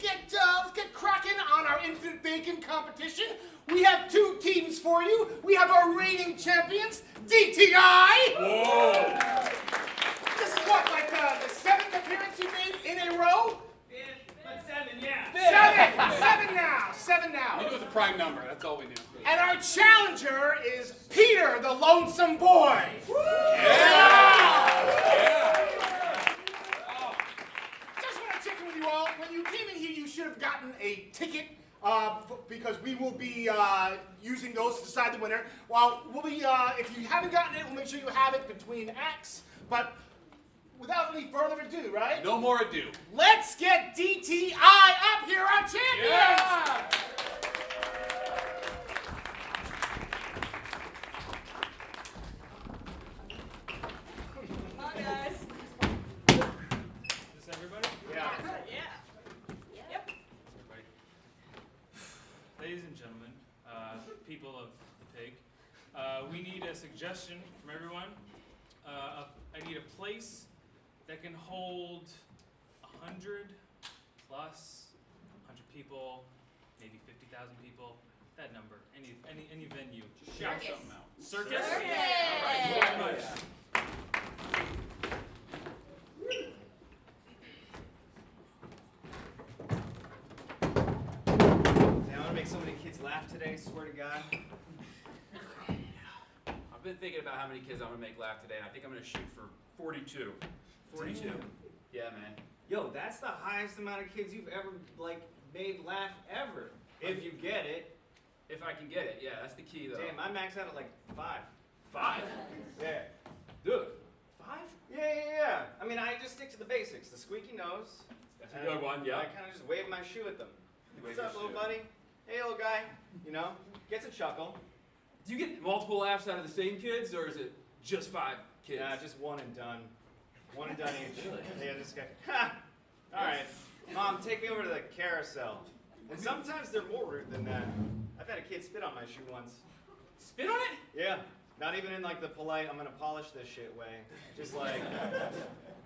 let's get cracking on our infant bacon competition. We have two teams for you. We have our reigning champions, DTI. Whoa! This is what, like the seventh appearance you made in a row? But seven, yeah. Seven now. It was a prime number. That's all we knew. And our challenger is Peter, the lonesome boy. Just want to check in with you all. When you came in here, you should have gotten a ticket because we will be using those to decide the winner. Well, we'll be if you haven't gotten it, we'll make sure you have it between acts. But without any further ado, right? No more ado. Let's get DTI up here, our champions! Yeah! Hi, guys. Is this everybody? Yeah. Yep. Everybody. Ladies and gentlemen, people of the pig, we need a suggestion from everyone. I need a place that can hold 100 plus 100 people, maybe 50,000 people. That number, any venue. Just shout Circus. something out. Circus. Circus. All right, thank you very much. Damn, I'm gonna make so many kids laugh today, swear to God. I've been thinking about how many kids I'm gonna make laugh today, and I think I'm gonna shoot for 42. 42. Damn. Yeah, man. Yo, that's the highest amount of kids you've ever, made laugh ever. If you get it. If I can get it, yeah, that's the key though. Damn, I maxed out at 5. 5? Yeah. Dude, 5? Yeah. I mean, I just stick to the basics. The squeaky nose. That's a good one, yeah. I kind of just wave my shoe at them. Wave What's your up, little shoe. buddy? Hey, little guy. You know, gets a chuckle. Do you get multiple laughs out of the same kids, or is it just 5 kids? Yeah, just one and done. One and done each. Really? Yeah, this guy. Ha! All right. Mom, take me over to the carousel. And sometimes they're more rude than that. I've had a kid spit on my shoe once. Spit on it? Yeah. Not even in the polite, I'm gonna polish this shit way. Just like,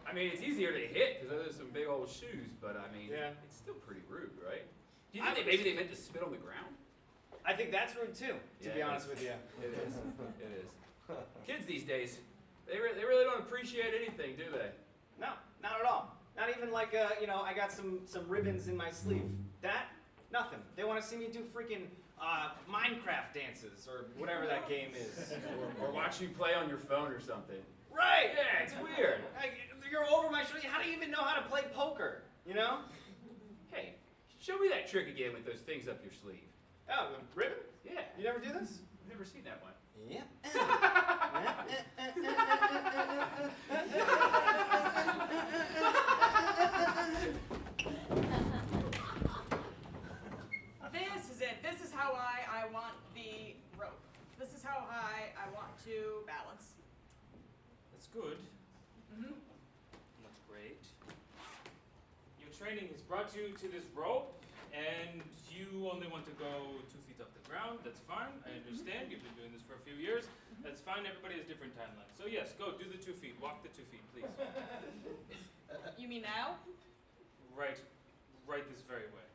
I mean, it's easier to hit because those are some big old shoes, but I mean, Yeah. it's still pretty rude, right? Do you I think would- maybe they meant to spit on the ground? I think that's rude too, to Yeah, be it honest is. with you. It is. It is. Kids these days, they really don't appreciate anything, do they? No, not at all. Not even I got some ribbons in my sleeve. That, nothing. They want to see me do freaking Minecraft dances or whatever that game is. Or watch you play on your phone or something. Right! Yeah, it's weird. You're over my shoulder. How do you even know how to play poker? You know? Hey, show me that trick again with those things up your sleeve. Oh, the ribbon? Yeah, You never do this? I've never seen that one. Yeah. This is it. This is how I want the rope. This is how high I want to balance. That's good. Mm-hmm. That's great. Your training has brought you to this rope, and you only want to go 2 feet off the ground. That's fine. I understand. You've been doing this for a few years. That's fine. Everybody has different timelines. So yes, go do the 2 feet. Walk the 2 feet, please. You mean now? Right this very way.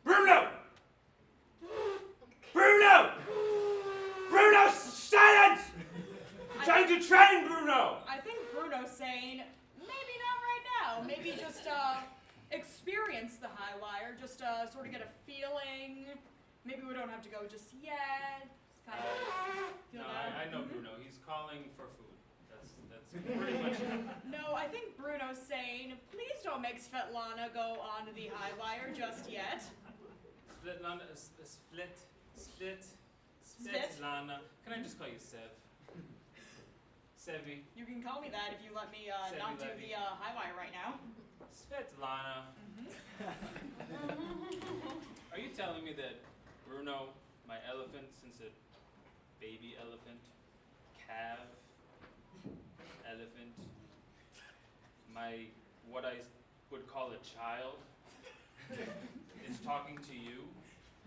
Bruno! Bruno! Bruno, silence! I'm trying to train Bruno! I think Bruno's saying, maybe not right now. Maybe just experience the high wire. Just sort of get a feeling. Maybe we don't have to go just yet. Just kind of feel No, that. I know Bruno. He's calling for food. That's pretty much it. No, I think Bruno's saying, please don't make Svetlana go on the high wire just yet. Split. Split? Lana. Can I just call you Sev? Sevi. You can call me that if you let me Send not me do Levy. the high wire right now. Svetlana. Are you telling me that Bruno, my elephant, since a baby elephant, calf, elephant, my, what I would call a child, is talking to you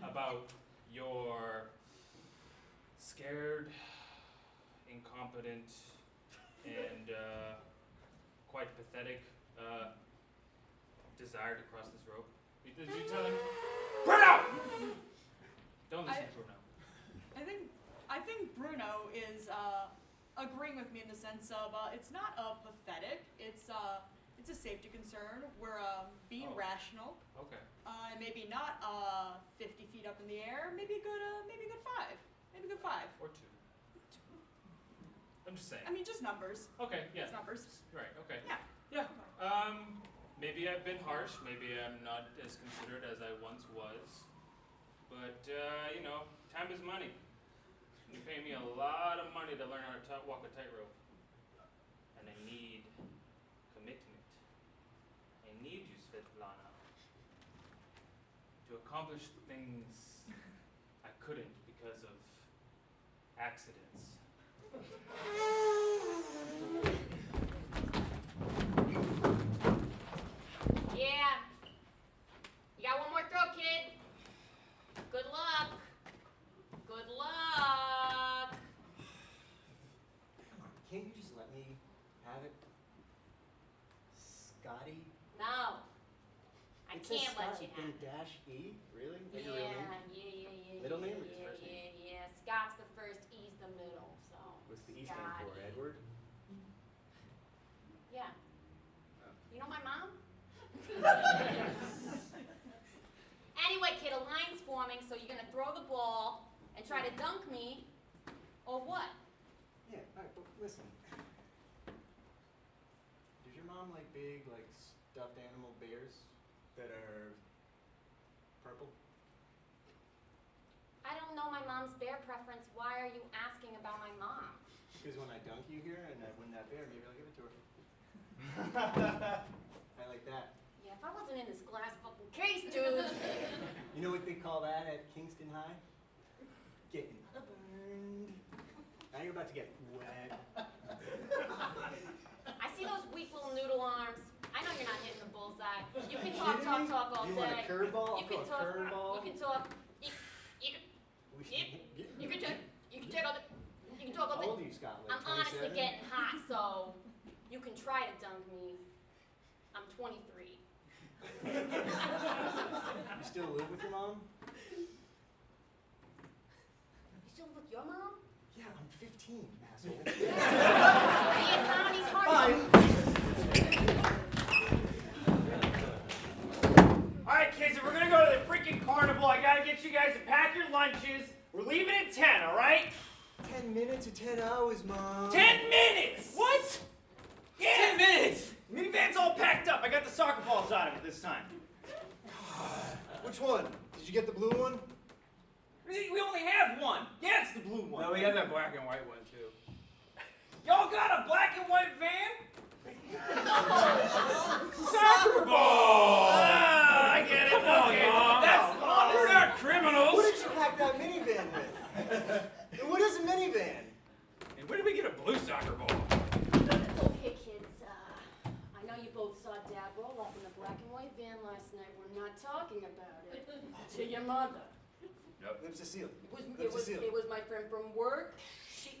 about your scared, incompetent, and quite pathetic desire to cross this rope. Did you tell him? Bruno! Don't listen to Bruno. I think Bruno is agreeing with me in the sense of it's not pathetic. It's a safety concern. We're being rational. Okay. Maybe not 50 feet up in the air. Maybe a good 5. Maybe a good 5. Or 2. I'm just saying. I mean, just numbers. Okay, yeah. It's numbers. Right, okay. Yeah. Yeah. Maybe I've been harsh. Maybe I'm not as considerate as I once was. But, time is money. You pay me a lot of money to learn how to walk a tightrope. And I need commitment. I need you, Svetlana, to accomplish things I couldn't because of accidents. Yeah. You got one more throw, kid. Good luck. Good luck. Come on, can't you just let me have it? Scotty? No. I It says can't let Scott, you then have it. dash E? Really? Like your Yeah, real name? yeah. Middle name or just first name? Yeah. Scott's the first, E's the middle, so. What's the E stand for? Scotty. Edward? Yeah. You know my mom? Anyway, kid, a line's forming, so you're gonna throw the ball and try to dunk me, or what? Yeah, alright, but listen. Does your mom like big, like, stuffed animal bears that are purple? I don't know my mom's bear preference. Why are you asking about my mom? Because when I dunk you here and I win that bear, maybe I'll give it to her. I like that. Yeah, if I wasn't in this glass fucking case, dude. You know what they call that at Kingston High? Getting burned. Now you're about to get wet. I see those weak little noodle arms. I know you're not hitting the bullseye. You can talk all You day. want a curveball? You can talk. You can talk. We should You can talk. You can talk all day. You can talk all How day. old are you, Scott? Like I'm honestly 27? getting hot, so you can try to dunk me. I'm 23. You still live with your mom? You still with your mom? Yeah, I'm 15, asshole. The economy's hard. Alright, kids, if we're gonna go to the freaking carnival, I gotta get you guys to pack your lunches. We're leaving at 10, alright? 10 minutes or 10 hours, Mom. 10 minutes! What? Yeah! 10 minutes! Minivan's all packed up. I got the soccer balls out of it this time. Which one? Did you get the blue one? We only have one. Yeah, it's the blue one. No, we have that black and white one too. Y'all got a black and white van? Soccer ball! Ah, I get it. Come on, okay. Mom. That's Mom. We're not criminals. What did you pack that minivan with? What is a minivan? And where did we get a blue soccer ball? Okay, kids. I know you both saw Dad roll up in the black and white van last night. We're not talking about it to your mother. Yep. It was Cecile. It was my friend from work. He.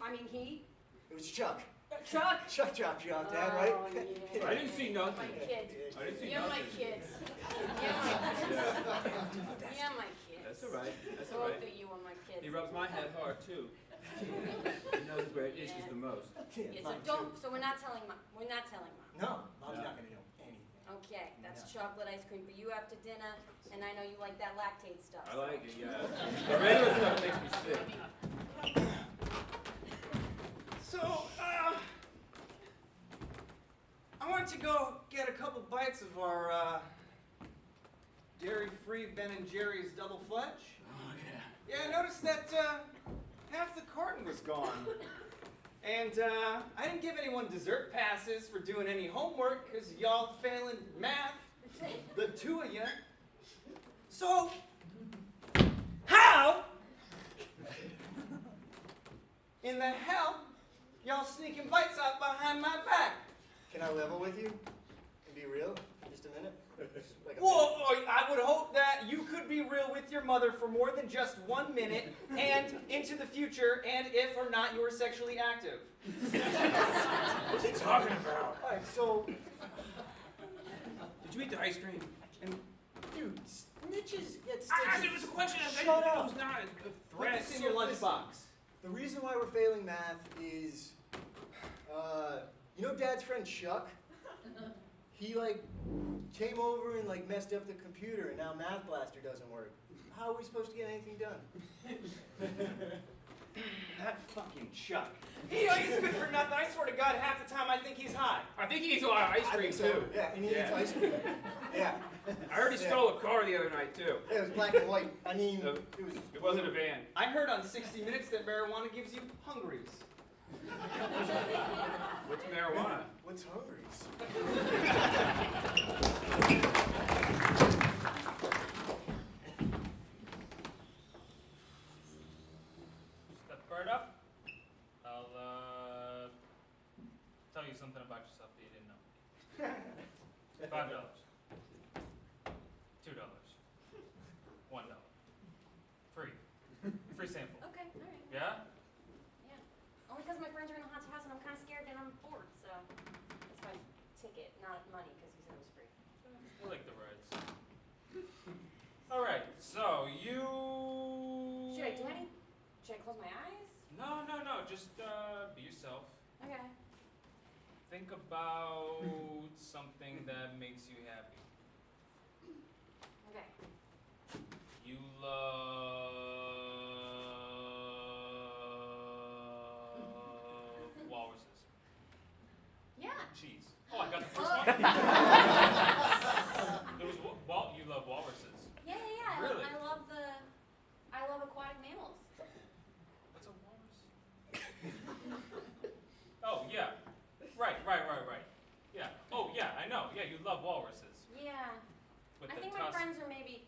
It was Chuck. Chuck. Chuck, Dad, right? Oh, yeah. I didn't see nothing. My kids. I didn't see You're my nothing. kids. You're my kids. You're my kids. That's all right. That's all Both right. of you are my kids. He rubs my head hard too. He knows where it itches the most. Yeah, so don't. So we're not telling Mom. We're not telling Mom. No, Mom's No. not gonna know anything. Okay, that's Yeah. chocolate ice cream for you after dinner, and I know you like that lactate stuff. I like it, yeah. The regular stuff makes me sick. So, I wanted to go get a couple bites of our dairy-free Ben and Jerry's double fudge. Oh, yeah. Yeah, I noticed that half the carton was gone. And I didn't give anyone dessert passes for doing any homework because y'all failing math, the two of you. So, how in the hell y'all sneaking bites out behind my back? Can I level with you and be real? just a minute? Just like a Well, I would hope that you could be real with your mother for more than just 1 minute and into the future, and if or not you were sexually active. What's he talking about? All right, so, Did you eat the ice cream? and dude, snitches get I asked stitches. it was a question. Shut It up. was not a Put threat. this in your lunchbox. The reason why we're failing math is, you know Dad's friend Chuck? He like came over and like messed up the computer, and now Math Blaster doesn't work. How are we supposed to get anything done? That fucking Chuck. He's good for nothing. I swear to God, half the time I think he's high. I think he eats a lot of ice I cream think so. too. Yeah, and he eats ice cream. Yeah. I heard he Yeah. stole a car the other night too. Yeah, it was black and white. I mean, No, it was. It wasn't a van. I heard on 60 Minutes that marijuana gives you hungaries. What's marijuana? What's hungries? Step right up. I'll tell you something about yourself that you didn't know. $5. $2. $1. Free. Free sample. Okay, all right. Yeah? Yeah. Only because my friends are in the haunted house and I'm kind of scared and I'm bored, so that's my ticket, not money, because he said it was free. I like the rides. All right, so you. Should I do any? Should I close my eyes? No. Just be yourself. Okay. Think about something that makes you happy. Okay. You love walruses. Yeah. Cheese. Oh, I got the first one. It was you love walruses. Yeah. Really? I love aquatic mammals. What's a walrus? Oh yeah. Right. Yeah. Oh yeah, I know. Yeah, you love walruses. Yeah. With I the think my tusk. friends are maybe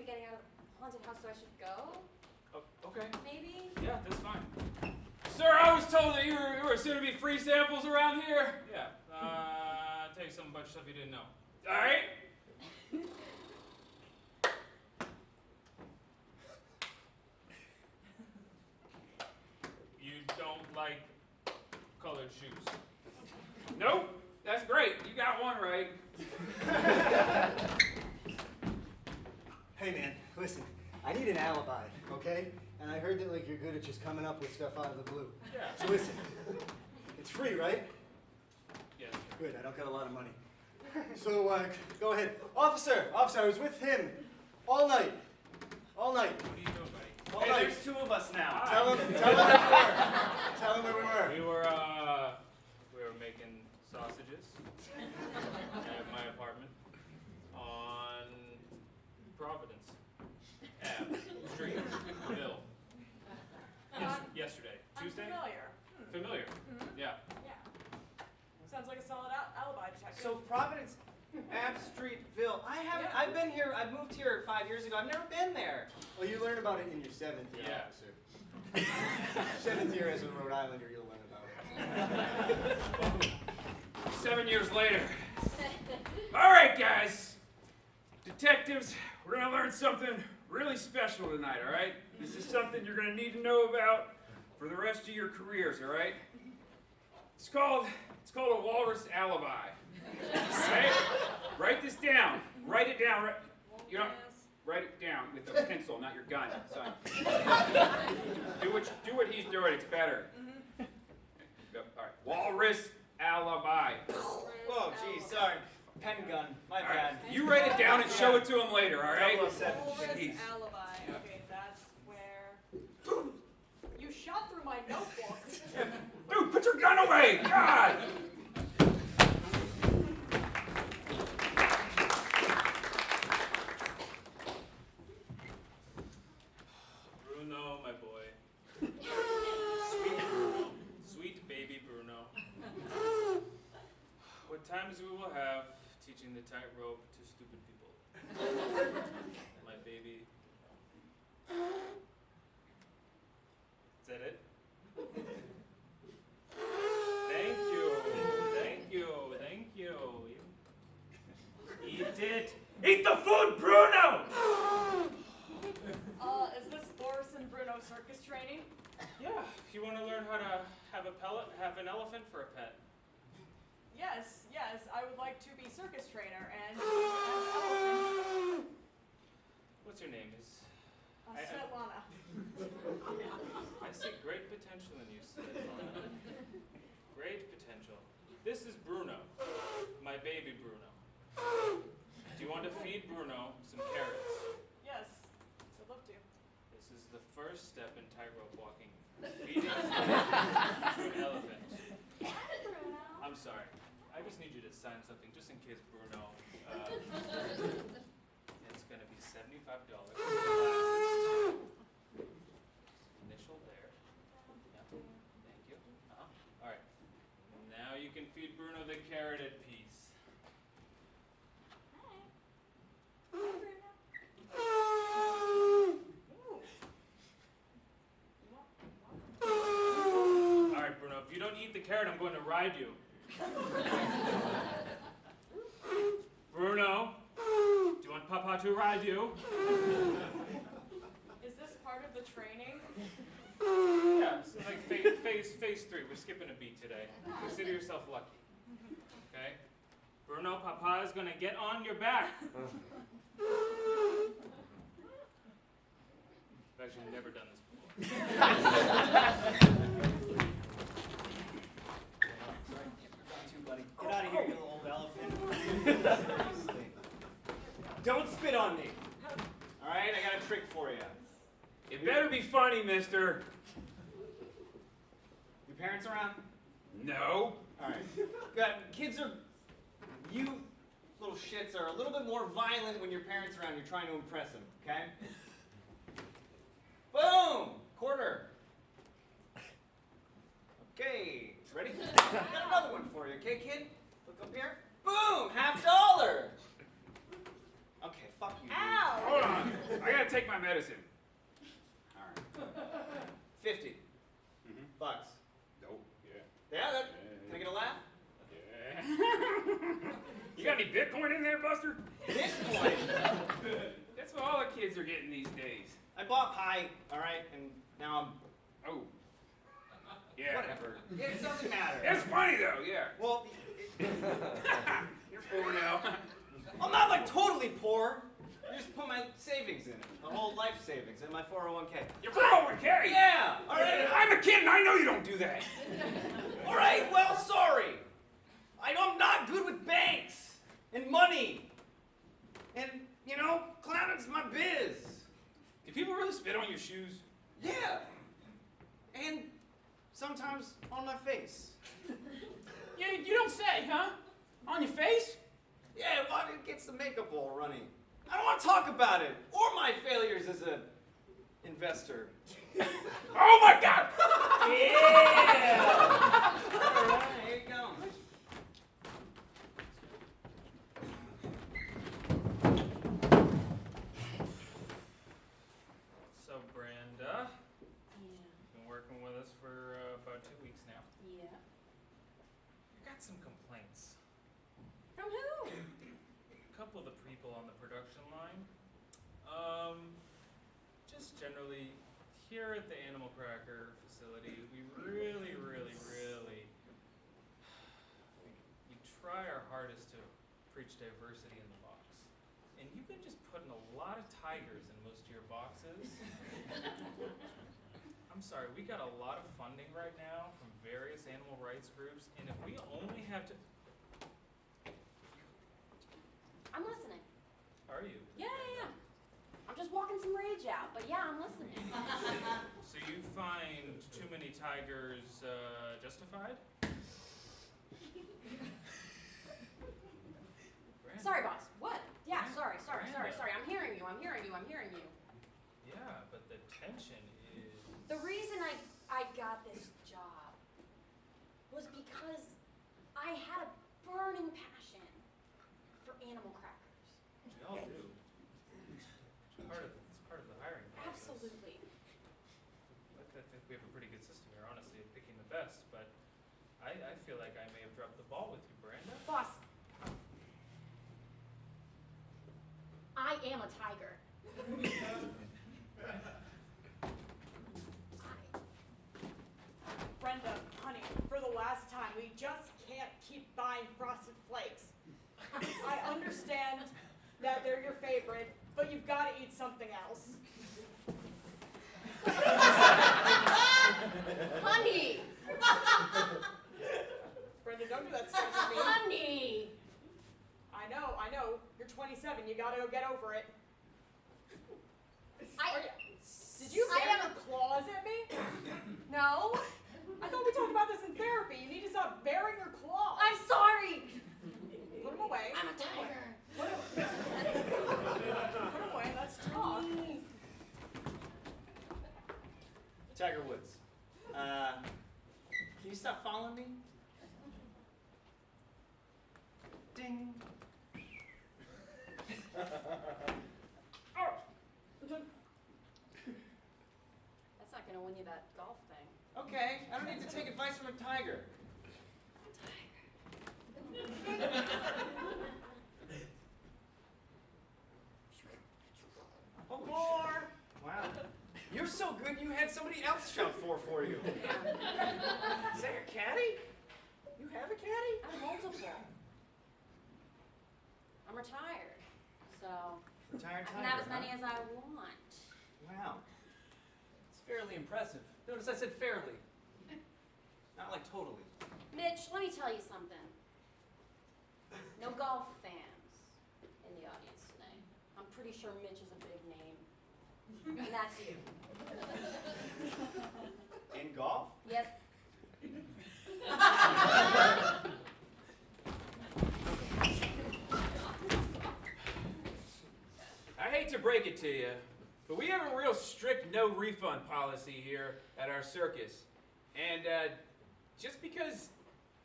getting out of the haunted house, so I should go. Oh, okay. Maybe. Yeah, that's fine. Sir, I was told that you were soon to be free samples around here. Yeah. I'll tell you something about yourself you didn't know. All right. You don't like colored shoes. Nope. That's great. You got one right. Hey man, listen. I need an alibi, okay? And I heard that like you're good at just coming up with stuff out of the blue. Yeah. So listen, it's free, right? Yes. Good. I don't got a lot of money. So go ahead, officer. I was with him all night. What are you doing, buddy? All Hey, night. there's two of us now. Tell him where we were. Tell him where we were. We were making sausages at my apartment on Providence Street, Ville. Yesterday. Tuesday? I'm familiar. Familiar. Yeah. Yeah. Sounds like a solid alibi detective. So Providence, Ave Street, Ville. I've been here. I moved here 5 years ago. I've never been there. Well, you learn about it in your 7th year, Yeah. officer. 7th year as a Rhode Islander, you'll learn about it. 7 years later. All right, guys. Detectives, we're gonna learn something really special tonight, all right? This is something you're gonna need to know about for the rest of your careers, all right? It's called a walrus alibi. Right? Write this down. Write it down. You know, write it down with a pencil, not your gun, son. Do what he's doing. It's better. Go, all right. Walrus alibi. Oh, geez, sorry. Pen gun. My All bad. right. You write it down and show it to him later. All right? 007. Walrus Jeez. alibi. Okay, that's where. You shot through my notebook. Dude, put your gun away! God! Bruno, my boy. Sweet Bruno. Sweet baby Bruno. What times we will have teaching the tightrope to stupid people. My baby. Is that it? Thank you. it. Eat the food, Bruno! Is this Boris and Bruno circus training? Yeah, if you want to learn how to have an elephant for a pet. Yes, I would like to be circus trainer and elephant. What's your name? Svetlana. I see great potential in you, Svetlana. Great potential. This is Bruno, my baby Bruno. Do you want to feed Bruno some carrots? Yes, I'd love to. This is the first step in tightrope walking. Feeding food to an elephant. I'm sorry. I just need you to sign something just in case Bruno. It's going to be $75. Initial there. Yeah. Thank you. All right. Now you can feed Bruno the carroted piece. All right, Bruno. If you don't eat the carrot, I'm going to ride you. Bruno, do you want Papa to ride you? Is this part of the training? Yeah, so like phase 3. We're skipping a beat today. Consider yourself lucky. Okay? Bruno, Papa is gonna get on your back. I've actually never done this before. Get out of here, you little old elephant. Seriously. Don't spit on me. All right, I got a trick for you. It better be funny, mister. Your parents around? No. All right. Good. You little shits are a little bit more violent when your parents are around. You're trying to impress them, okay? Boom! Quarter. Okay. Ready? Got another one for you, okay, kid? Look up here. Boom! $50. Okay, fuck you. Dude. Ow! Hold on. I gotta take my medicine. All right. 50 bucks. Nope. Yeah. Yeah, that, can I get a laugh? Yeah. You got any Bitcoin in there, Buster? Bitcoin. That's what all the kids are getting these days. I bought pie, all right, and now I'm. Oh. Yeah. Whatever. It doesn't matter. It's funny though, yeah. Well, You're poor now. I'm not like totally poor. I just put my savings in it, the whole life savings, in my 401k. Your 401k? Yeah. All right. I'm a kid and I know you don't do that. All right. Well, sorry. I'm not good with banks and money, and clowning's my biz. Do people really spit on your shoes? Yeah. And sometimes on my face. You don't say, huh? On your face? Yeah, well, it gets the makeup all runny. I don't want to talk about it or my failures as a investor. Oh my God! Yeah. All right, here you go. So, Brenda, Yeah. been working with us for about 2 weeks now. Yeah. I got some complaints. From who? A couple of the people on the production line. Just generally, here at the Animal Cracker facility, we really we try our hardest to preach diversity in the box. And you've been just putting a lot of tigers in most of your boxes. I'm sorry, we got a lot of funding right now from various animal rights groups, and if we only have to... I'm listening. Are you? Yeah. I'm just walking some rage out, but yeah, I'm listening. So you find too many tigers justified? Brandon. Sorry, boss. What? Yeah, sorry. Brenda. I'm hearing you. Yeah, but the tension is... The reason I got this job was because I had a burning passion for animal crackers. We all do. It's part of the hiring process. Absolutely. I think we have a pretty good system here, honestly, at picking the best, but I feel like I may have dropped the ball with you, Brenda. Boss, am a tiger. Brenda, honey, for the last time, we just can't keep buying Frosted Flakes. I understand that they're your favorite, but you've got to eat something else. Honey! Brenda, don't do that stuff to me. Honey! I know. You're 27. You got to go get over it. Did you have a claws at me? No. I thought we talked about this in therapy. You need to stop bearing your claws. I'm sorry. Put them away. I'm a tiger. Put them away. Let's talk. Tiger Woods. Can you stop following me? Ding. That's not gonna win you that golf thing. Okay, I don't need to take advice from a tiger. Oh, four. Wow. You're so good you had somebody else shout four for you. Is that your caddy? You have a caddy? I'm multiple. I'm retired, so Retired I tiger. can have as huh? many as I want. Wow. It's fairly impressive. Notice I said fairly. Not like totally. Mitch, let me tell you something. No golf fans in the audience today. I'm pretty sure Mitch is a big name. And that's you. In golf? Yep. I hate to break it to you, but we have a real strict no refund policy here at our circus. And just because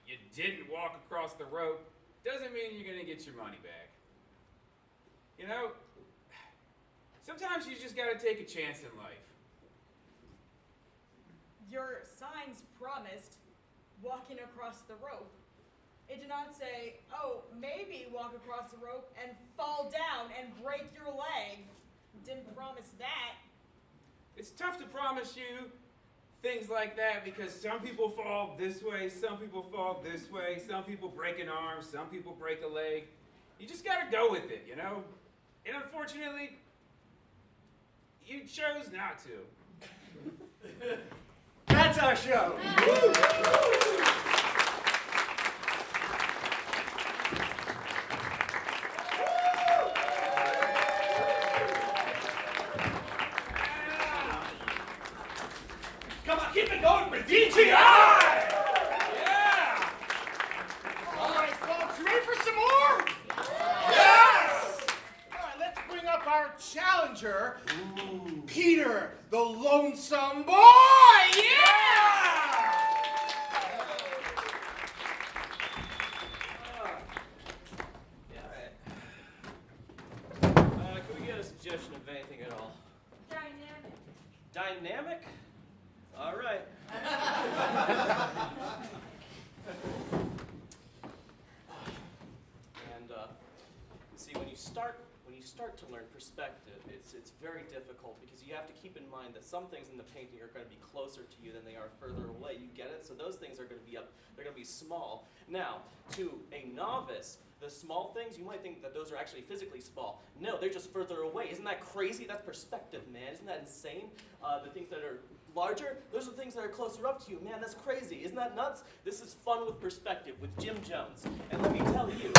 you didn't walk across the rope doesn't mean you're going to get your money back. You know, sometimes you just got to take a chance in life. Your signs promised walking across the rope. It did not say, oh, maybe walk across the rope and fall down and break your leg. It didn't promise that. It's tough to promise you things like that because some people fall this way, some people fall this way, some people break an arm, some people break a leg. You just gotta go with it, you know? And unfortunately, you chose not to. That's our show. Come on, keep it going for DTI! Yeah! All right, folks, you ready for some more? Yes! All right, let's bring up our challenger, Peter, the Lonesome Boy! Yeah! Can we get a suggestion of anything at all? Dynamic. Dynamic? All right. And see, when you start to learn perspective, it's very difficult because you have to keep in mind that some things in the painting are going to be closer to you than they are further away. You get it? So those things are going to be up. They're going to be small. Now, to a novice, the small things, you might think that those are actually physically small. No, they're just further away. Isn't that crazy? That's perspective, man. Isn't that insane? The things that are larger, those are the things that are closer up to you. Man, that's crazy. Isn't that nuts? This is Fun with Perspective with Jim Jones. And let me tell you, it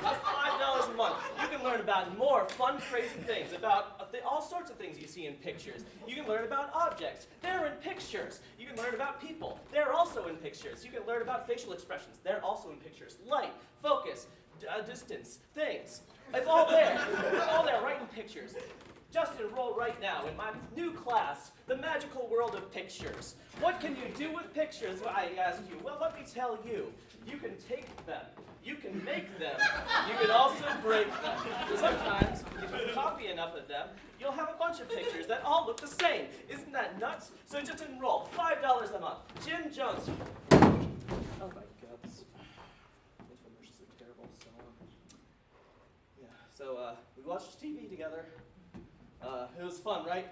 costs $5 a month. You can learn about more fun, crazy things, about all sorts of things you see in pictures. You can learn about objects. They're in pictures. You can learn about people. They're also in pictures. You can learn about facial expressions. They're also in pictures. Light, focus, distance, things. It's all there. It's all there right in pictures. Just enroll right now in my new class, The Magical World of Pictures. What can you do with pictures, I ask you? Well, let me tell you. You can take them. You can make them. You can also break them. Sometimes, if you copy enough of them, you'll have a bunch of pictures that all look the same. Isn't that nuts? So just enroll. $5 a month. Jim Jones. Oh my God. This infomercials are terrible. So, yeah. So we watched TV together. It was fun, right?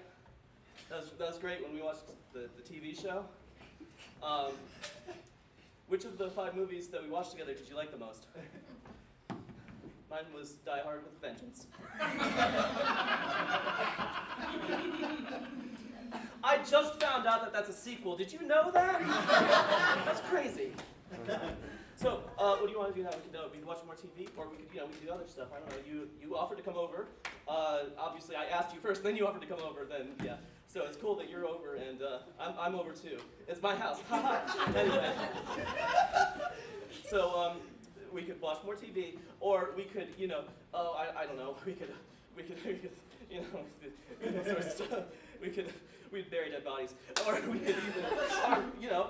That was great when we watched the TV show. Which of the 5 movies that we watched together did you like the most? Mine was Die Hard with a Vengeance. I just found out that that's a sequel. Did you know that? That's crazy. So, what do you want to do now? We could watch more TV, or we could do other stuff. I don't know. You offered to come over. Obviously, I asked you first, then you offered to come over. Then, yeah. So it's cool that you're over, and I'm over too. It's my house. Anyway. So, we could watch more TV, or we could, I don't know. We could, sort of stuff. We'd bury dead bodies, or we could even,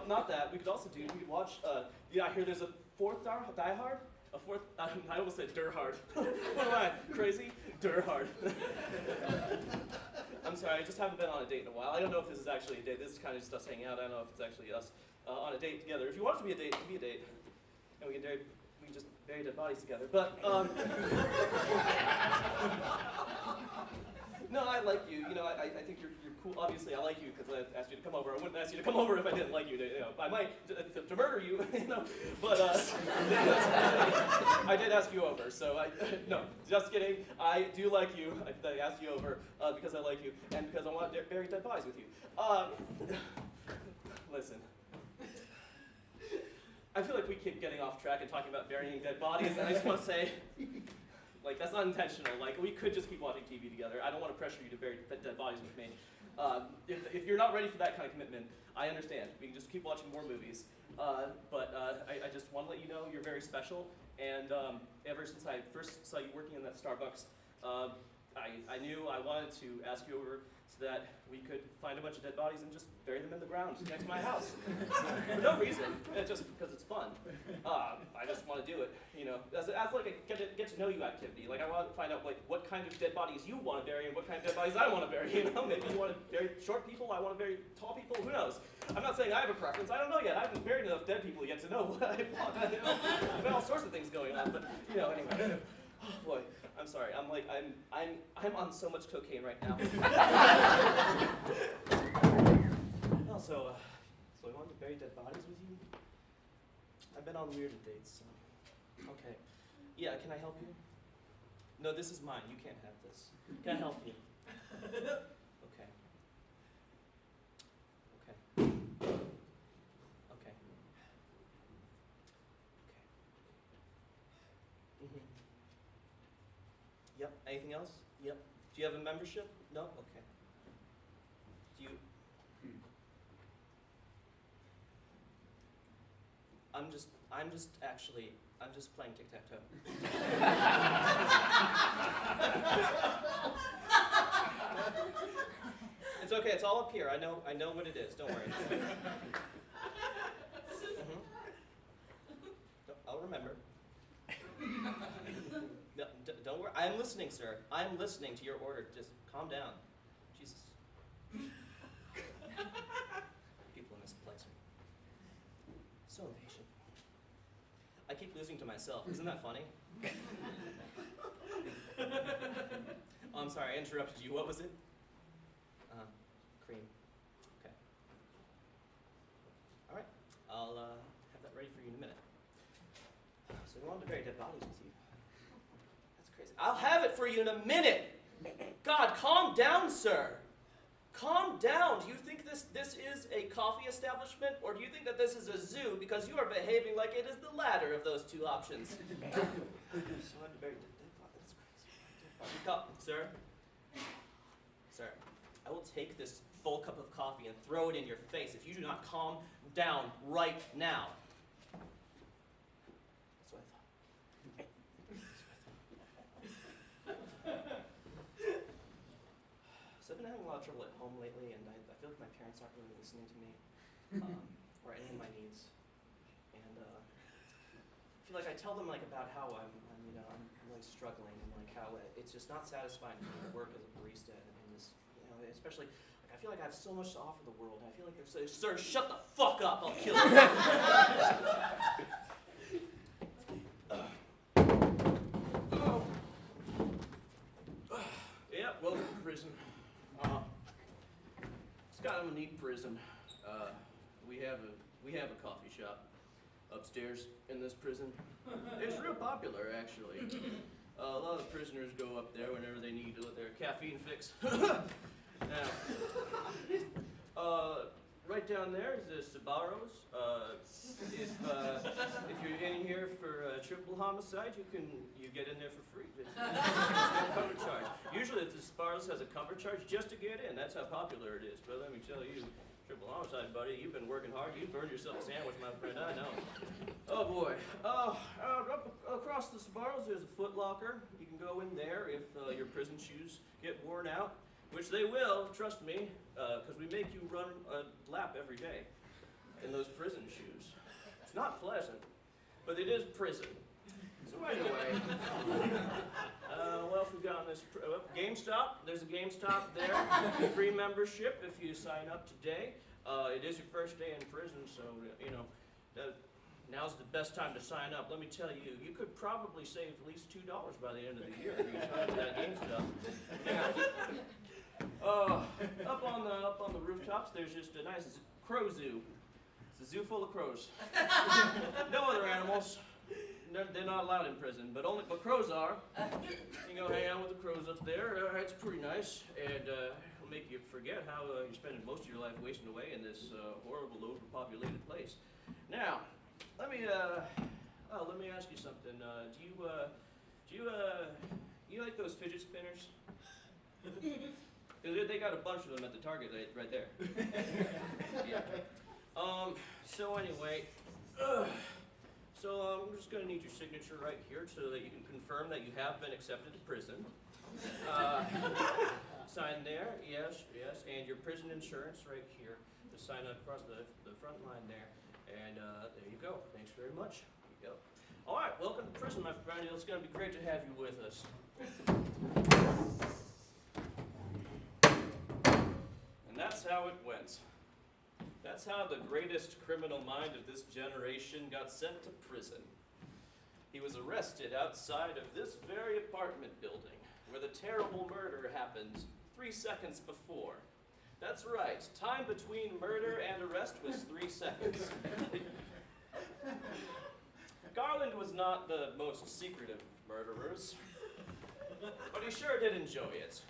not that. We could also we could watch. I hear there's a 4th Die Hard. A 4th. I almost said Der Hard. What am I, crazy? Der Hard. I'm sorry, I just haven't been on a date in a while. I don't know if this is actually a date. This is kind of just us hanging out. I don't know if it's actually us on a date together. If you want it to be a date, it can be a date, and we can just bury dead bodies together. But no, I like you. I think you're cool. Obviously, I like you because I asked you to come over. I wouldn't ask you to come over if I didn't like you. I might to murder you, But I did ask you over. So no, just kidding. I do like you. I asked you over because I like you and because I want to bury dead bodies with you. Listen. I feel like we keep getting off track and talking about burying dead bodies, and I just want to say, that's not intentional. We could just keep watching TV together. I don't want to pressure you to bury dead bodies with me. If you're not ready for that kind of commitment, I understand. We can just keep watching more movies. But I just want to let you know you're very special. And ever since I first saw you working in that Starbucks, I knew I wanted to ask you over so that we could find a bunch of dead bodies and just bury them in the ground next to my house. For no reason, just because it's fun. I just want to do it, as like a get to know you activity. I want to find out what kind of dead bodies you want to bury and what kind of dead bodies I want to bury. Maybe you want to bury short people, I want to bury tall people. Who knows? I'm not saying I have a preference. I don't know yet. I haven't buried enough dead people yet to know what I want. There's been all sorts of things going on, but anyway. Oh boy. I'm sorry. I'm on so much cocaine right now. So I wanted to bury dead bodies with you. I've been on weird dates. So. Okay. Yeah. Can I help you? No, this is mine. You can't have this. Can I help you? Okay. Okay. Okay. Okay. Yep. Anything else? Yep. Do you have a membership? No? Okay. Do you? I'm just playing tic-tac-toe. It's okay, it's all up here. I know what it is. Don't worry. I'll remember. No, don't worry. I'm listening, sir. I'm listening to your order. Just calm down. Jesus. People in this place are so impatient. I keep losing to myself. Isn't that funny? Oh, I'm sorry. I interrupted you. What was it? Cream. Okay. All right. I'll have that ready for you in a minute. So we wanted to bury dead bodies with you. That's crazy. I'll have it for you in a minute. God, calm down, sir. Calm down. Do you think this is a coffee establishment, or do you think that this is a zoo because you are behaving like it is the latter of those two options? So I had to bury dead bodies. That's crazy. Sir. Sir, I will take this full cup of coffee and throw it in your face if you do not calm down right now. That's what I thought. So I've been having a lot of trouble at home lately, and I feel like my parents aren't really listening to me or any of my needs. And I feel like I tell them about how I'm really struggling, and how it's just not satisfying for me to work as a barista in this, especially. I feel like I have so much to offer the world, and I feel like they're saying, "Sir, shut the fuck up! I'll kill you." prison. It's kind of a neat prison. We have a coffee shop upstairs in this prison. It's real popular, actually. A lot of the prisoners go up there whenever they need their caffeine fix. Now, right down there is the Sabaros. If you're in here for triple homicide, you get in there for free. It's no cover charge. Usually the Sabaros has a cover charge just to get in. That's how popular it is. But let me tell you, triple homicide, buddy, you've been working hard. You burned yourself a sandwich, my friend. I know. Oh boy. Up across the Sabaros, there's a Foot Locker. You can go in there if your prison shoes get worn out. Which they will, trust me, because we make you run a lap every day in those prison shoes. It's not pleasant, but it is prison. So anyway, what else we got on this? GameStop. There's a GameStop there. Free membership if you sign up today. It is your first day in prison, so now's the best time to sign up. Let me tell you, you could probably save at least $2 by the end of the year if you sign up for that GameStop. Yeah. Up on the rooftops, there's just a nice crow zoo. It's a zoo full of crows. No other animals. They're not allowed in prison, but crows are. You go hang out with the crows up there. It's pretty nice, and it'll make you forget how you're spending most of your life wasting away in this horrible, overpopulated place. Now, let me ask you something. Do you like those fidget spinners? Because they got a bunch of them at the Target right there. Yeah. So anyway, I'm just going to need your signature right here so that you can confirm that you have been accepted to prison. Sign there, yes, and your prison insurance right here. Just sign across the front line there. And there you go. Thanks very much. Here you go. All right, welcome to prison, my friend. It's going to be great to have you with us. And that's how it went. That's how the greatest criminal mind of this generation got sent to prison. He was arrested outside of this very apartment building where the terrible murder happened 3 seconds before. That's right, time between murder and arrest was 3 seconds. Garland was not the most secretive of murderers, but he sure did enjoy it.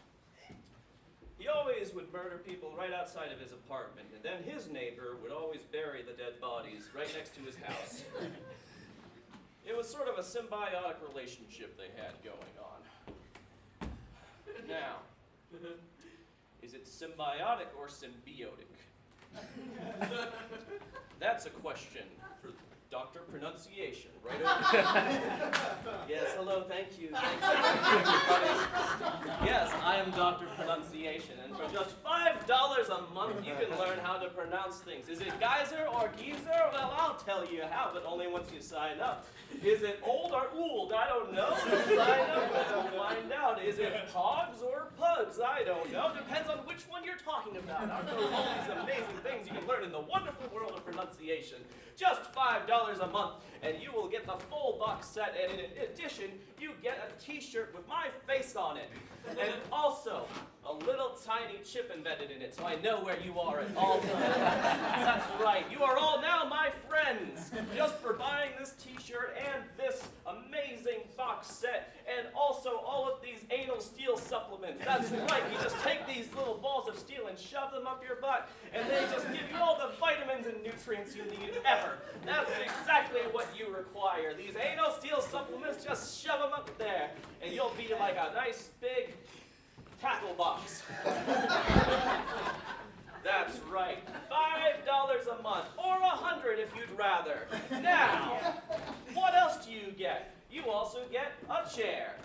He always would murder people right outside of his apartment, and then his neighbor would always bury the dead bodies right next to his house. It was sort of a symbiotic relationship they had going on. Now, is it symbiotic or symbiotic? That's a question for Dr. Pronunciation, right over there. Yes, hello, thank you. Yes, I am Dr. Pronunciation, and for just $5 a month, you can learn how to pronounce things. Is it geyser or geezer? Well, I'll tell you how, but only once you sign up. Is it old or old? I don't know. Sign up and we'll find out. Is it hogs or pugs? I don't know. Depends on which one you're talking about. Aren't those all these amazing things you can learn in the wonderful world of pronunciation? Just $5 a month, and you will get the full box set, and in addition, you get a t-shirt with my face on it. And also, a little tiny chip embedded in it, so I know where you are at all times. That's right, you are all now my friends, just for buying this t-shirt and this amazing box set, and also all of these anal steel supplements. That's right, you just take these little balls of steel and shove them up your butt, and they just give you all the vitamins and nutrients you need ever. That's exactly what you require. These anal steel supplements, just shove them up there, and you'll be like a nice big tackle box. That's right, $5 a month, or $100 if you'd rather. Now, what else do you get? You also get a chair,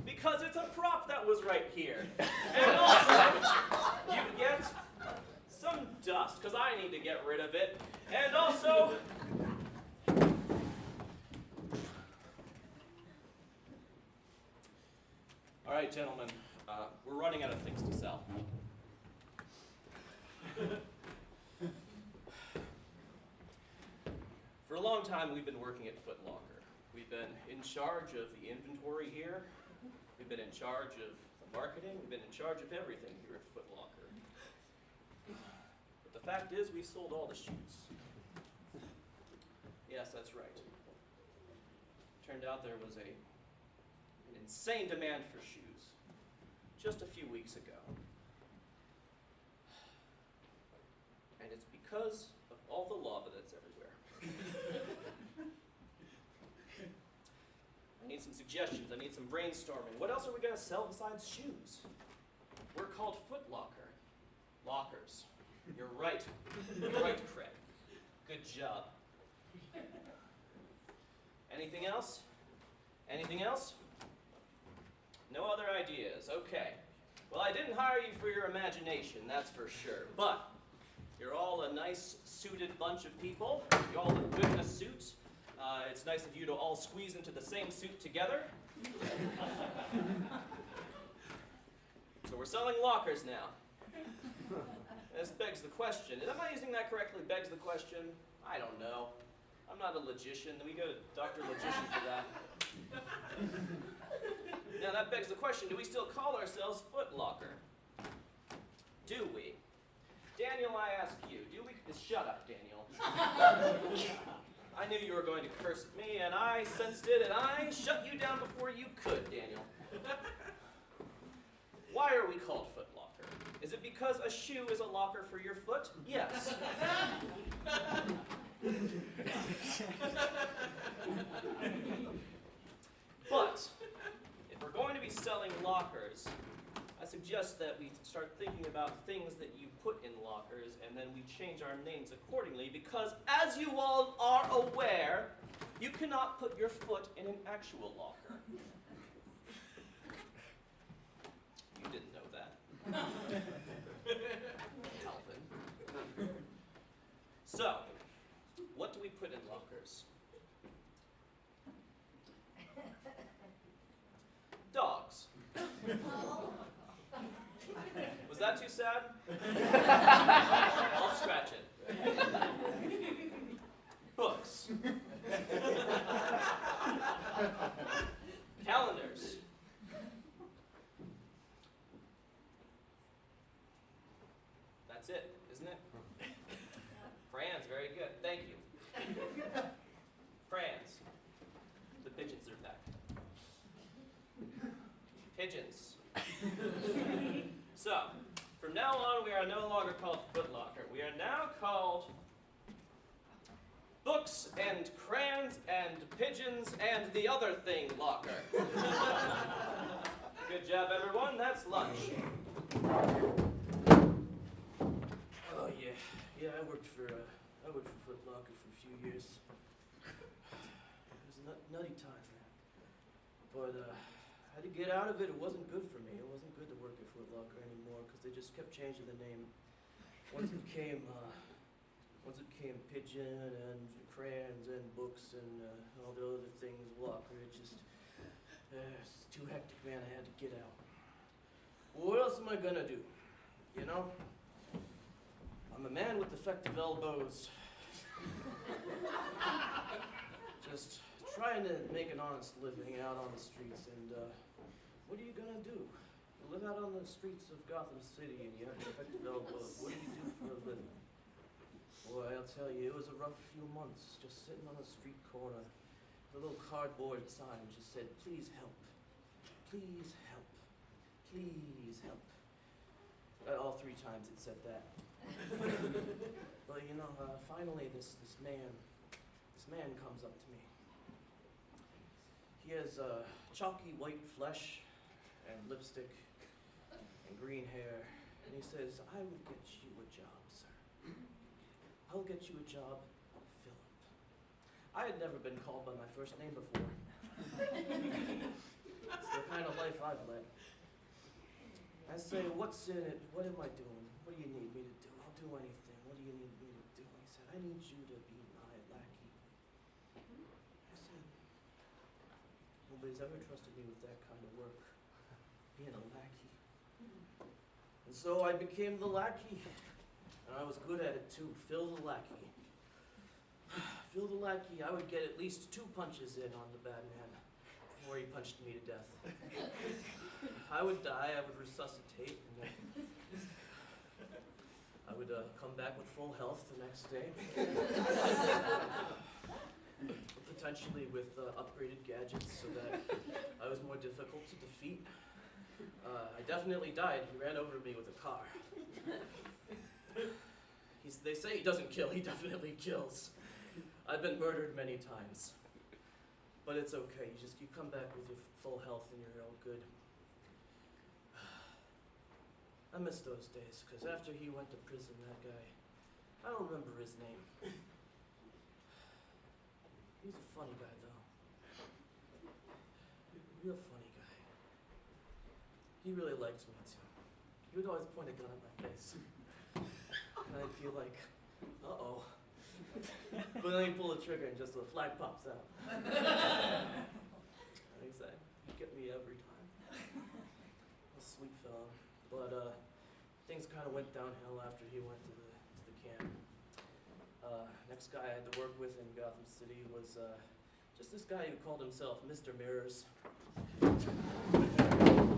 because it's a prop that was right here. And also, you get some dust, because I need to get rid of it. And also, all right, gentlemen, we're running out of things to sell. For a long time, we've been working at Foot Locker. We've been in charge of the inventory here. We've been in charge of the marketing. We've been in charge of everything here at Foot Locker. But the fact is, we've sold all the shoes. Yes, that's right. Turned out there was an insane demand for shoes just a few weeks ago. And it's because of all the lava that's everywhere. I need some suggestions. I need some brainstorming. What else are we going to sell besides shoes? We're called Foot Locker. Lockers. You're right. You're right, Craig. Good job. Anything else? Anything else? No other ideas. Okay. Well, I didn't hire you for your imagination, that's for sure. But you're all a nice, suited bunch of people. You all look good in a suit. It's nice of you to all squeeze into the same suit together. So we're selling lockers now. This begs the question. Am I using that correctly? Begs the question? I don't know. I'm not a logician. We go to Dr. Logician for that. Now that begs the question, do we still call ourselves Foot Locker? Do we? Daniel, I ask you, do we? Shut up, Daniel. I knew you were going to curse at me, and I sensed it, and I shut you down before you could, Daniel. Why are we called Foot Locker? Is it because a shoe is a locker for your foot? Yes. But if we're going to be selling lockers, I suggest that we start thinking about things that you put in lockers, and then we change our names accordingly, because as you all are aware, you cannot put your foot in an actual locker. You didn't know that. Calvin. So, what do we put in lockers? Dogs. Was that too sad? I'll scratch it. Books. Calendars. That's it, isn't it? Crayons, very good. Thank you. Crayons. The pigeons are back. Pigeons. So, from now on, we are no longer called Foot Locker. We are now called Books and Crayons and Pigeons and the other thing locker. Good job, everyone. That's lunch. Oh yeah. I worked for Foot Locker for a few years. It was a nutty time, man. But I had to get out of it. It wasn't good for me. It wasn't good to work at Foot Locker anymore because they just kept changing the name. Once it became Pigeon and Crayons and Books and all the other things Locker, it's too hectic, man. I had to get out. Well, what else am I gonna do? You know? I'm a man with defective elbows. Just trying to make an honest living out on the streets, and what are you gonna do? You live out on the streets of Gotham City and you have defective elbows. What do you do for a living? Boy, I'll tell you, it was a rough few months just sitting on a street corner. The little cardboard sign just said, "Please help. Please help. Please help." All 3 times it said that. But you know, finally this man comes up to me. He has chalky white flesh and lipstick and green hair, and he says, "I will get you a job, sir. I'll get you a job, Philip." I had never been called by my first name before. It's the kind of life I've led. I say, "What's in it? What am I doing? What do you need me to do? I'll do anything. What do you need me to do?" He said, "I need you to be my lackey." I said, "Nobody's ever trusted me with that kind of work, being a lackey." And so I became the lackey. And I was good at it too. Phil the lackey. Phil the lackey, I would get at least 2 punches in on the bad man before he punched me to death. I would die, I would resuscitate, and then I would come back with full health the next day. Potentially with upgraded gadgets so that I was more difficult to defeat. I definitely died. He ran over me with a car. They say he doesn't kill. He definitely kills. I've been murdered many times. But it's okay. You come back with your full health and you're all good. I miss those days, because after he went to prison, that guy, I don't remember his name. He's a funny guy, though. Real funny guy. He really likes me, too. He would always point a gun at my face. And I'd feel like, uh-oh. But then he'd pull the trigger and just a flag pops out. And he'd say, he'd get me every time. A sweet fella. But things kind of went downhill after he went to the camp. Next guy I had to work with in Gotham City was just this guy who called himself Mr. Mirrors.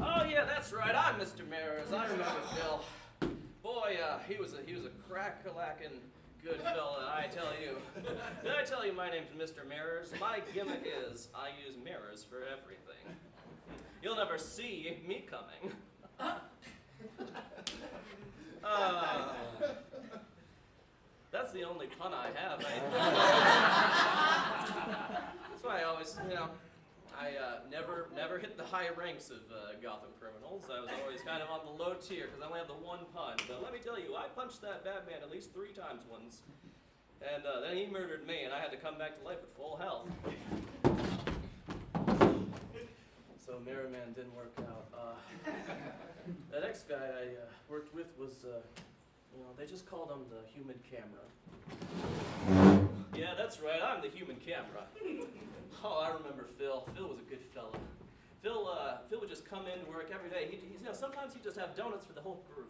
Oh yeah, that's right, I'm Mr. Mirrors. I remember Phil. Boy, he was a crack-a-lackin' good fella, I tell you. Did I tell you my name's Mr. Mirrors? My gimmick is I use mirrors for everything. You'll never see me coming. That's the only pun I have. That's why I always, I never hit the high ranks of Gotham criminals. I was always kind of on the low tier because I only had the one pun. But let me tell you, I punched that Batman at least 3 times once. And then he murdered me, and I had to come back to life with full health. So Mirror Man didn't work out. The next guy I worked with was, they just called him the human camera. Yeah, that's right, I'm the human camera. Oh, I remember Phil. Phil was a good fella. Phil would just come in to work every day. Sometimes he'd just have donuts for the whole group,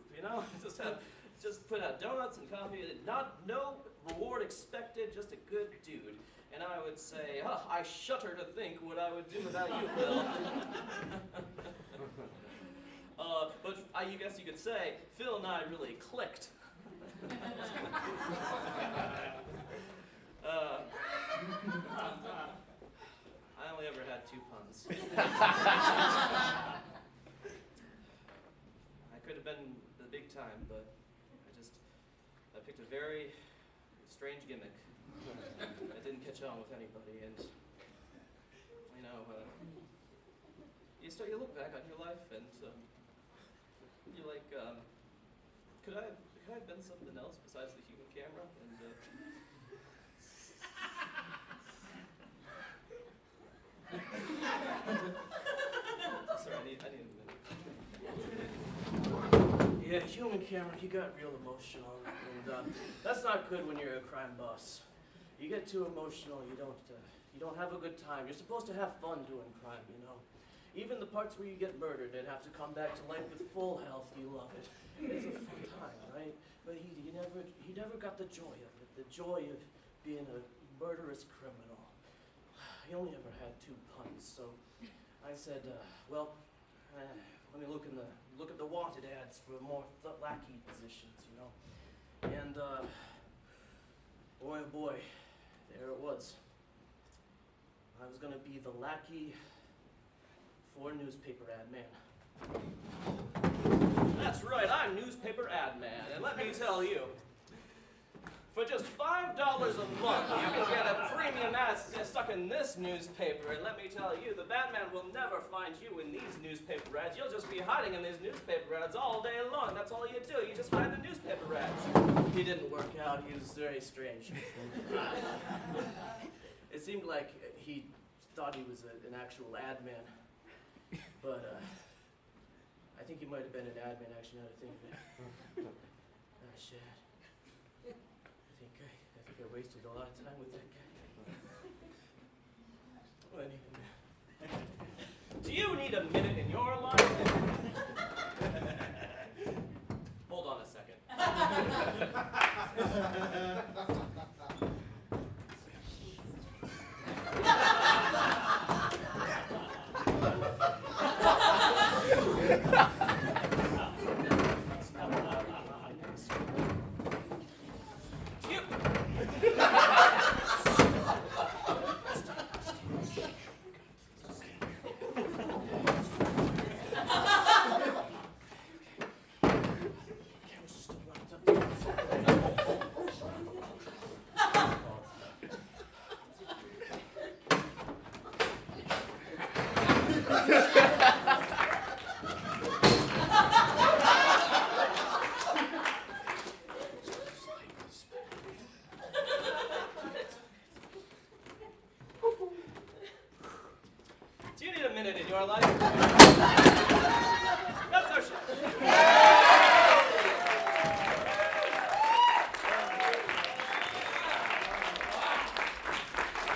just put out donuts and coffee. No reward expected, just a good dude. And I would say, I shudder to think what I would do without you, Phil. But I guess you could say, Phil and I really clicked. I only ever had 2 puns. I could have been the big time, but I picked a very strange gimmick. I didn't catch on with anybody, and you look back on your life, and you're like, could I have been something else besides the human camera? And sorry, I need a minute. Yeah, human camera, you got real emotional, and that's not good when you're a crime boss. You get too emotional, you don't have a good time. You're supposed to have fun doing crime, Even the parts where you get murdered and have to come back to life with full health, you love it. It's a fun time, right? But he never got the joy of it, the joy of being a murderous criminal. He only ever had 2 puns, so I said, let me look at the wanted ads for more lackey positions, And boy, oh boy, there it was. I was gonna be the lackey for newspaper ad man. That's right, I'm newspaper ad man, and let me tell you, for just $5 a month, you can get a premium ad stuck in this newspaper, and let me tell you, the Batman will never find you in these newspaper ads. You'll just be hiding in these newspaper ads all day long. That's all you do. You just hide the newspaper ads. He didn't work out. He was very strange. It seemed like he thought he was an actual ad man. But I think he might have been an ad man, actually, now that I think of it. Ah, shit. I think I wasted a lot of time with that guy. Do you need a minute in your life? Hold on a second. minute in your life. That's our show.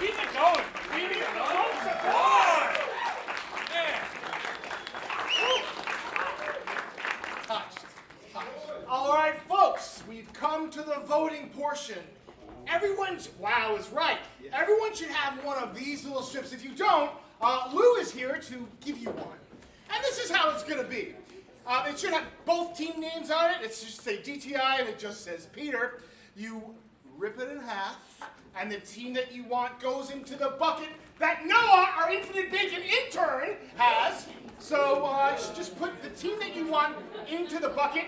Keep it going. Keep it going. Come on. Yeah. Touched. All right, folks, we've come to the voting portion. Wow is right. Everyone should have one of these little strips. If you don't, Lou is here to give you one. And this is how it's going to be. It should have both team names on it. It should say DTI and it just says Peter. You rip it in half, and the team that you want goes into the bucket that Noah, our infinite bacon intern, has. So just put the team that you want into the bucket.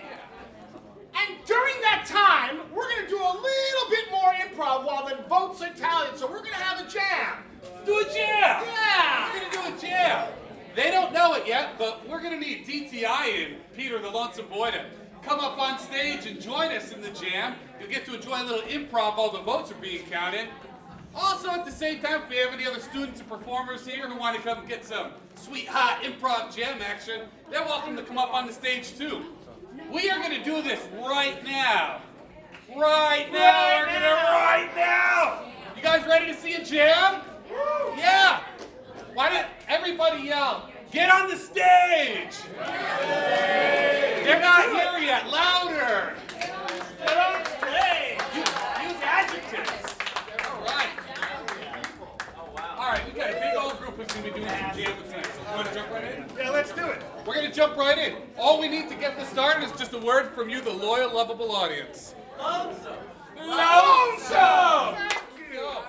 And during that time, we're going to do a little bit more improv while the votes are tallied. So we're going to have a jam. Let's do a jam. Yeah. We're gonna do a jam. They don't know it yet, but we're gonna need DTI and Peter the Lonesome Boy to come up on stage and join us in the jam. You'll get to enjoy a little improv while the votes are being counted. Also, at the same time, if we have any other students and performers here who want to come get some sweet, hot improv jam action, they're welcome to come up on the stage too. We are gonna do this right now. Right now. We're gonna right now. You guys ready to see a jam? Yeah. Why didn't everybody yell, get on the stage? They're not here yet. Louder. Get on the stage. Use adjectives. All right. All right, we got a big old group who's going to be doing some jam tonight. So you want to jump right in? Yeah, let's do it. We're going to jump right in. All we need to get this started is just a word from you, the loyal, lovable audience. Lonesome. Lonesome! Go.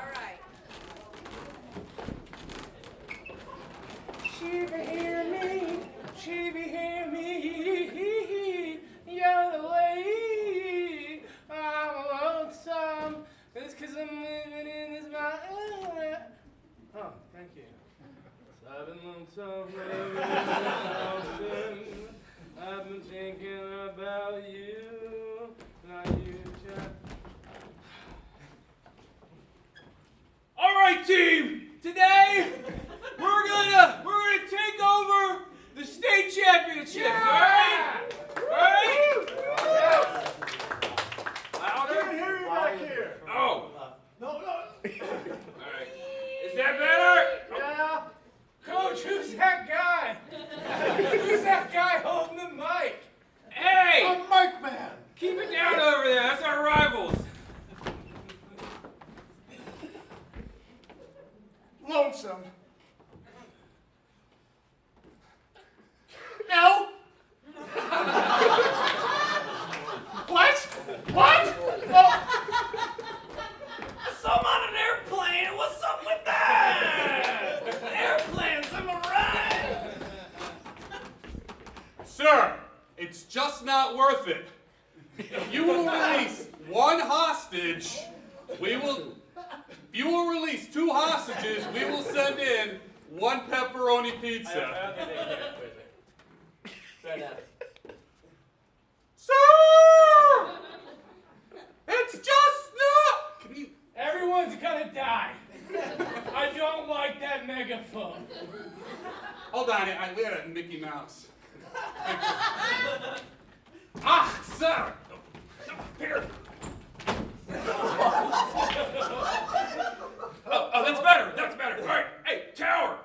She be hear me, she be hear me, yellow lady, I'm lonesome, it's 'cause I'm living in this mountain. Oh, thank you. I've been lonesome, living in this mountain. I've been thinking about you, not you, Jack. All right, team. Today we're gonna take over the state championship. Yeah. All right. Louder. Can't hear you back here. Oh. No. All right. Is that better? Yeah. Coach, who's that guy? Who's that guy holding the mic? Hey! I'm Mike Man. Keep it down over there. That's our rivals. Lonesome. No. What? What? Oh. I saw him on an airplane. What's up with that? Airplanes, am I right? Sir, it's just not worth it. If you will release one hostage, you will release 2 hostages, we will send in 1 pepperoni pizza. Sir! It's just not! Can you... Everyone's gonna die. I don't like that megaphone. Hold on, we had a Mickey Mouse. Ah, sir! Here. Oh, that's better. That's better. All right. Hey, tower.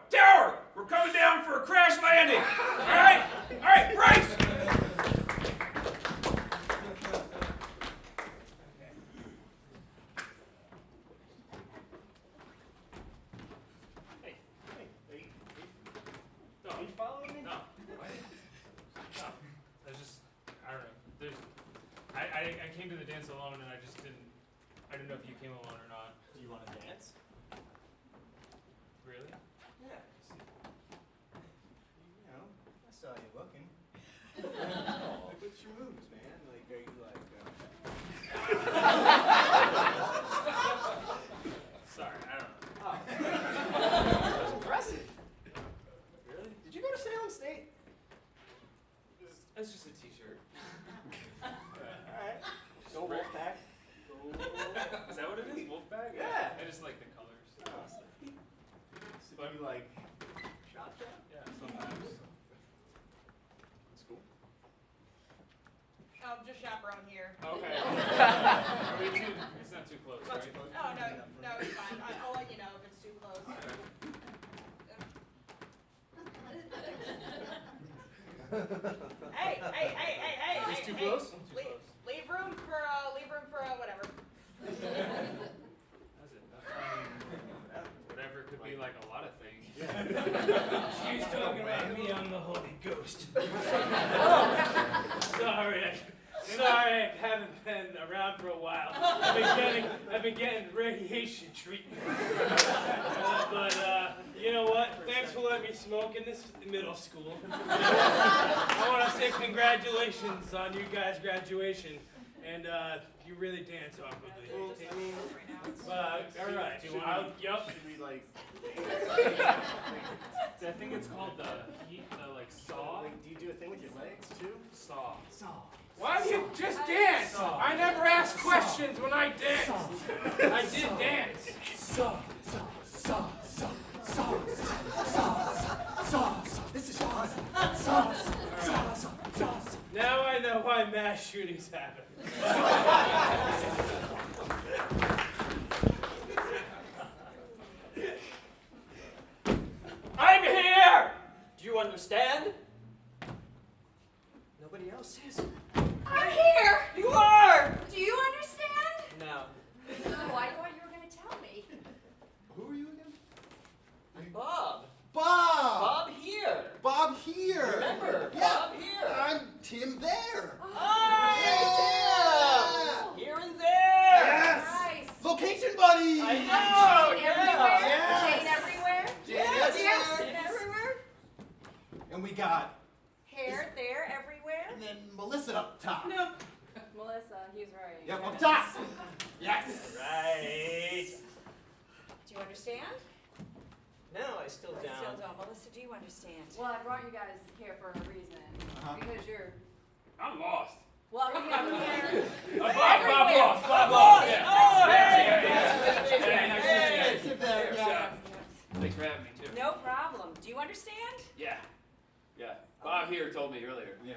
We're coming down for a crash landing. All right. Brace. Are you following me? No. I don't know. I came to the dance alone and I didn't know if you came alone or not. Do you want to dance? Really? Yeah. You know, I saw you looking. Like, what's your moves, man? Like, are you like... Sorry, I don't know. Oh. That's impressive. Really? Did you go to Salem State? That's just a t-shirt. Alright. Go Wolfpack. Is that what it is? Wolfbag? Yeah. I just like the colors. So you like shot that? Yeah. chaperone here. Okay. Are we too? It's not too close, right? Oh, no, it's fine. I'll let you know if it's too close. Hey! Is this too hey, close? Leave room for whatever. That's it. Whatever could be like a lot of things. She's talking about me, I'm the Holy Ghost. Oh, sorry, I haven't been around for a while. I've been getting radiation treatment. But you know what? Thanks for letting me smoke in this middle school. I want to say congratulations on you guys' graduation, and you really dance awkwardly. Well, I mean, All right. Yup. Should we like? I think it's called the saw. Like, do you do a thing with your legs too? Saw. Why do you just dance? I never asked questions when I danced. I did dance. This is fun. Now I know why mass shootings happen. I'm here! Do you understand? nobody else is. I'm here! You are! Do you understand? No. Oh, I thought you were going to tell me. Who are you again? Bob. Bob. Bob here. Bob here. Remember, Yeah. Bob here. I'm Tim there. Hi, Tim! Here and there! Yes. Nice. Location buddy. I know, Jane yeah. everywhere? Yes. Jane everywhere? Yes. Yes. Jane everywhere? And we got Hair there everywhere? and then Melissa up top. Melissa, he's right. Yep, up top. Yes. Right. Do you understand? No, I still I don't. still don't. Melissa, do you understand? Well, I brought you guys here for a reason. Uh-huh. Because you're. I'm lost. Well, you're here. Bob lost. Bob lost. Yeah. Oh, Yeah, hey! yeah, nice to meet you. Sit there. Yeah. Thanks for having me too. No problem. Do you understand? Yeah. Bob here told me earlier. Yeah.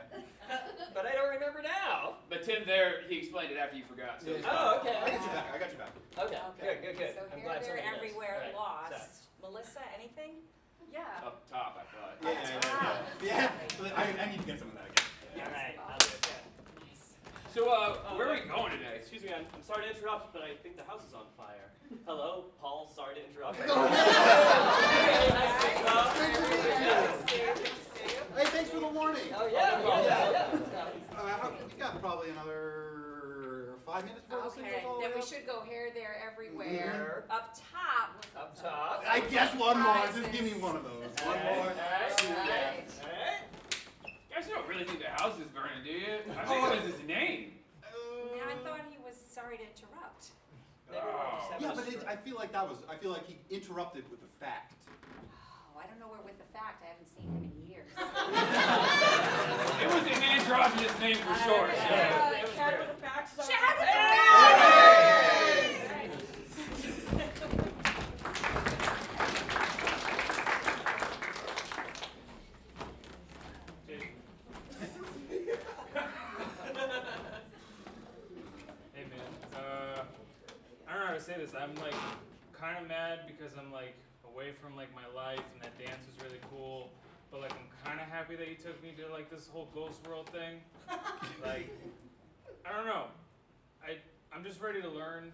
But I don't remember now. But Tim there, he explained it after you forgot. So it's Oh, fine. okay. I got you back. I got you back. Okay. Good. So I'm here, glad there, somebody knows. everywhere, All right. lost. Melissa, anything? Yeah. Up top, I thought. Yeah. I need to get some of that again. All right. I'll do it. So, where are we going today? Excuse me, I'm sorry to interrupt, but I think the house is on fire. Hello, Paul, sorry to interrupt. Hey, thanks for the warning. Oh, yeah. We got probably another 5 minutes before this thing Okay, goes all the then way we up. should go hair there everywhere. Up top. What's Up top. I guess one more. Prizes. Just give me one of those. All One right. more. Alright. You guys don't really think the house is burning, do you? I think it was his name. Now I thought he was sorry to interrupt. Yeah, but I feel like he interrupted with the fact. Oh, I don't know where with the fact. I haven't seen him in years. It was an androgynous name for sure. Chad with the facts. Chad with Hey man, I don't know how to say this. I'm like kind of mad because I'm like away from like my life and that dance was really cool. But like I'm kind of happy that you took me to like this whole ghost world thing. Like I don't know. I'm just ready to learn,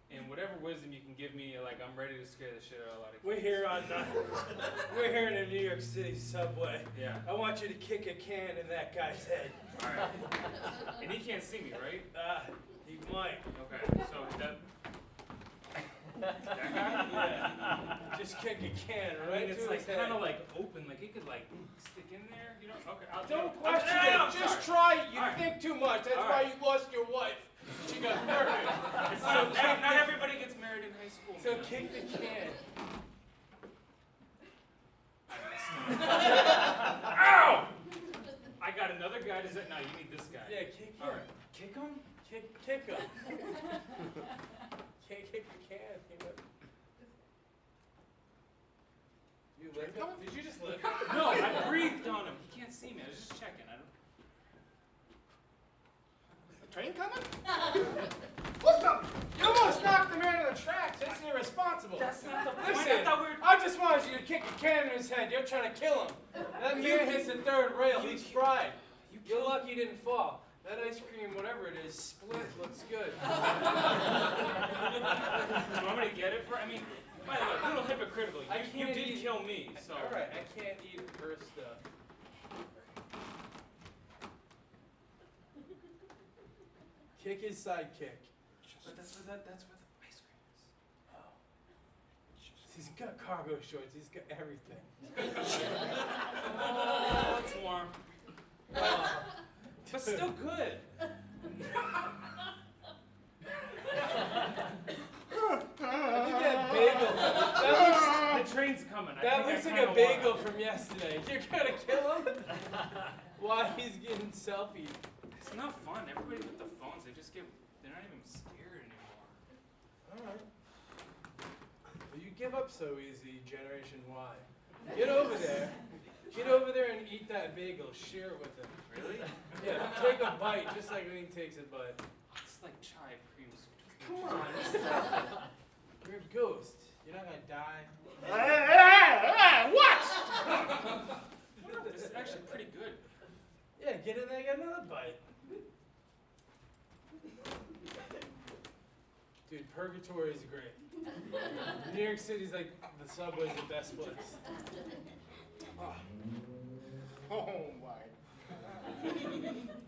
and whatever wisdom you can give me, like I'm ready to scare the shit out of a lot of kids. We're here in the New York City subway. Yeah. I want you to kick a can in that guy's head. All right. And he can't see me, right? He might. Okay. So that guy? Yeah. Just kick a can I right mean, it's through like his head. kind of like open, like it could like stick in there, you know? Okay, I'll Don't I'm- question I'm it. Just sorry. try it. You All right. think too much. That's All why right. you lost your wife. She got murdered. It's not everybody gets married in high school. So man. kick the can. Ow! I got another guy. Does that? No, you need this guy. Yeah, kick him. All right. Kick him? Kick him. Can't kick the can. You lift him? Did you just lift him? No, I breathed on him. He can't see me. I was just checking. I don't. train coming? What the? You almost knocked the man on the tracks. That's irresponsible. That's not the point. Listen, I thought we were. I just wanted you to kick a can in his head. You're trying to kill him. That man hits the third rail. He's fried. You're lucky he didn't fall. That ice cream, whatever it is, split. Looks good. Do you want me to get it for? I mean, by the way, a little hypocritical. I You can't did eat- kill me, so. All right, I can't eat her stuff. Kick his sidekick. But that's where the ice cream is. Oh. He's got cargo shorts. He's got everything. Oh, it's warm. But still good. I think that bagel. That The train's coming. looks like a bagel from yesterday. You're gonna kill him? Why he's getting selfies? It's not fun. Everybody with the phones, they're not even scared anymore. Alright. Well, you give up so easy, Generation Y. Get over there. Get over there and eat that bagel. Share it with him. Really? Yeah, take a bite, just like when he takes a bite. It's like chai creamsicle. Come on. You're a ghost. You're not gonna die. What? This is actually pretty good. Yeah, get in there and get another bite. Dude, Purgatory is great. New York City's like the subway's the best place. Oh my.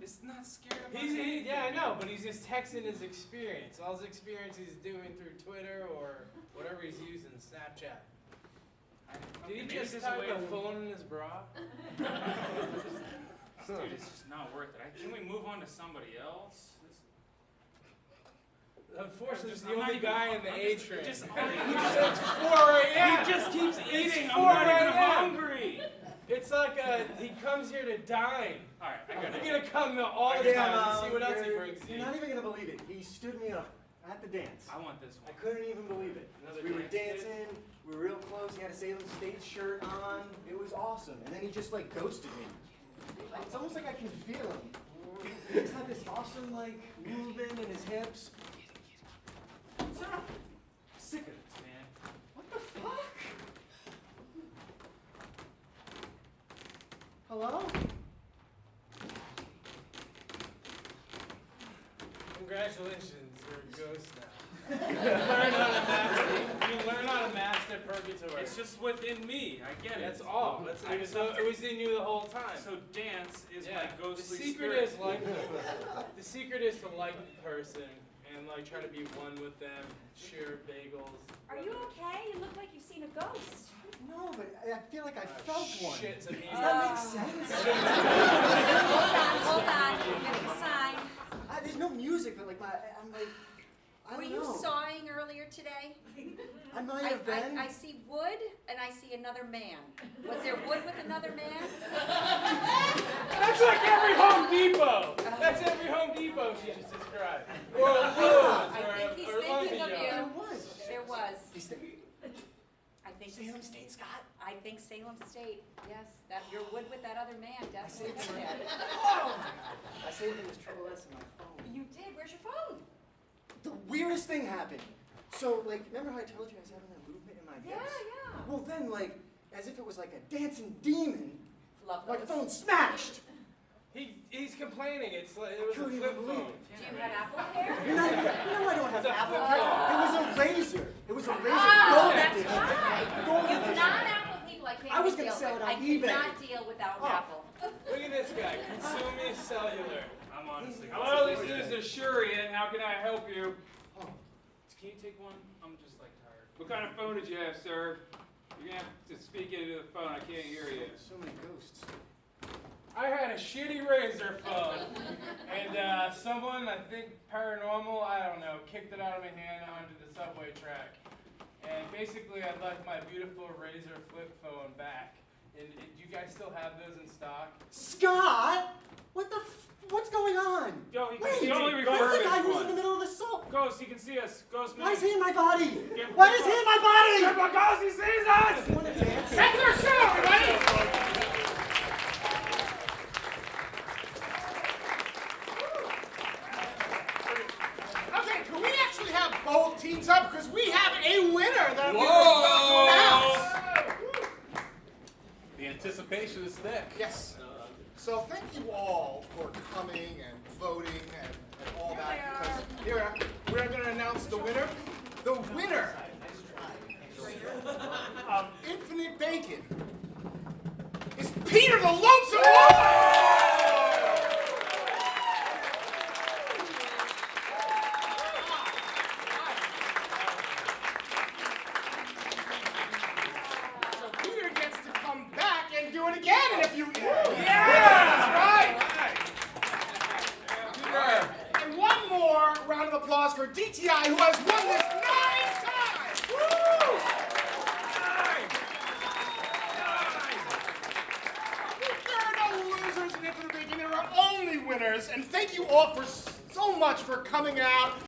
It's not scared about Yeah, I know, but he's just texting his experience. All his experience he's doing through Twitter or whatever he's using, Snapchat. Did he just type a phone in his bra? Dude, it's just not worth it. Can we move on to somebody else? Unfortunately, he's I'm the not only even guy in the A just- train. just- It's 4 a.m. He just keeps eating. It's I'm not 4 even a.m. hungry. It's like he comes here to dine. All right, I got You're it. gonna come all the time and see what else he brings You're you. not even gonna believe it. He stood me up at the dance. I want this I one. couldn't even believe it. Another We were dance kid? dancing, we were real close, he had a Salem State shirt on, it was awesome. And then he just like ghosted me. It's almost like I can feel him. He's got this awesome like movement in his hips. What's up? I'm sick of this, man. What the fuck? Hello? Congratulations, you're a ghost now. You learn how to master Purgatory. It's just within me. I get it. That's all. It was in you the whole time. So dance is Yeah. my The ghostly secret spirit. is the secret is to like the person and like try to be one with them, share bagels. Are you okay? You look like you've seen a ghost. No, but I feel like I felt one. Shit to me. Does that make sense? Hold on. I'm getting a sign. There's no music, but like I'm like, I Were don't you know. sawing earlier today? I might have been. I see wood and I see another man. Was there wood with another man? That's like every Home Depot. That's every Home Depot she just described. Or a Lowe's, I think he's or thinking of Lumberyard. you. There was. There was. He's thinking, I think Salem State, Scott. I think Salem State. Yes, that you're wood with that other man. Definitely. saved did it. that. I saved it as Trouble S in my phone. You did. Where's your phone? The weirdest thing happened. So, like, remember how I told you I was having that movement in my hips? Yeah. Well, then, like, as if it was like a dancing demon, Love my those. phone smashed. He's complaining. It's like it was a Couldn't flip even believe phone. it. Do you have Apple hair? You're not even, no, I don't have It's a Apple. flip phone. It was a razor. It was a razor. Oh, Gold that's edition. right. Gold You edition. non-Apple people, I can't I was deal gonna sell with. it on I eBay. cannot deal without Oh. Apple. Look at this guy. Consuming cellular. I'm honestly. Hello, this is Ashurian. How can I help you? Oh, Can you take one? I'm just like tired. What kind of phone did you have, sir? You're gonna have to speak into the phone. I can't hear you. so many ghosts. I had a shitty razor phone, and someone, I think paranormal, I don't know, kicked it out of my hand onto the subway track. And basically, I left my beautiful razor flip phone back. And do you guys still have those in stock? Scott, what's going on? Yo, he Wait, can only that's the refer guy to who's in the one. middle of the salt. Ghost, he can see us. Ghost, man. Why is he in my body? Get- Why is he in my body? Ghost, he sees us! You wanna dance? That's our show, everybody! pick. Yes. So thank you all for coming and voting and all that. Because here we're going to announce the winner. The winner of Infinite Bacon is Peter the Lonesome Wolf. So Peter gets to come back and do it again in a few years. Yeah! That's right. And one more round of applause for DTI, who has won this 9 times. Woo! There are no losers in Infinite Bacon. There are only winners. And thank you all for so much for coming out